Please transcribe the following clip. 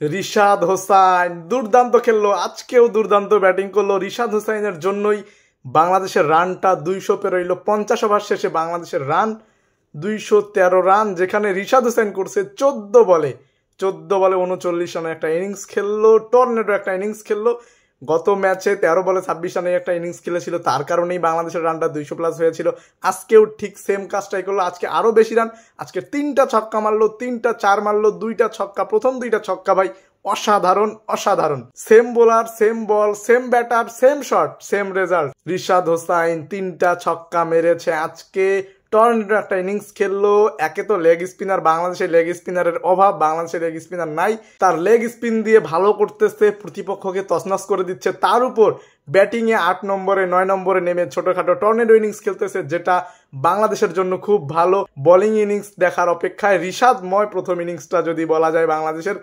রিশাদ হোসাইন দুর্দান্ত খেললো, আজকেও দুর্দান্ত ব্যাটিং করলো। রিশাদ হোসাইনের জন্যই বাংলাদেশের রানটা 200 পেরোইল। 50 ওভার শেষে বাংলাদেশের রান 213 রান, যেখানে রিশাদ হোসাইন করছে 14 বলে 39 রানের একটা ইনিংস খেললো। টর্নেডো একটা ইনিংস খেললো। গত ম্যাচে 13 বলে 26 রানের একটা ইনিংস খেলেছিল, তার কারণেই বাংলাদেশের রানটা 200+ হয়েছিল। আজকেও ঠিক সেম কাজটাই করলো, আজকে আরো বেশি রান। আজকে 3টা ছক্কা মারলো, 3টা 4 মারলো, 2টা ছক্কা, প্রথম 2টা ছক্কা ভাই অসাধারণ অসাধারণ। Same bowler, same ball, same batter, same shot, same result. Rishad Hossain 3টা ছক্কা মেরেছে আজকে। টর্নেডো একটা ইনিংস খেললো। একে তো লেগ স্পিনার, বাংলাদেশের লেগ স্পিনারের অভাব, বাংলাদেশের লেগ স্পিনার নাই। তার লেগ স্পিন দিয়ে ভালো করতেছে, প্রতিপক্ষকে তছনছ করে দিচ্ছে। তার উপর ব্যাটিংয়ে 8 নম্বরে 9 নম্বরে নেমে ছোটখাটো টর্নেডো ইনিংস খেলতেছে, যেটা বাংলাদেশের জন্য খুব ভালো। বোলিং ইনিংস দেখার অপেক্ষায় রিশাদময় প্রথম ইনিংসটা যদি বলা যায় বাংলাদেশের।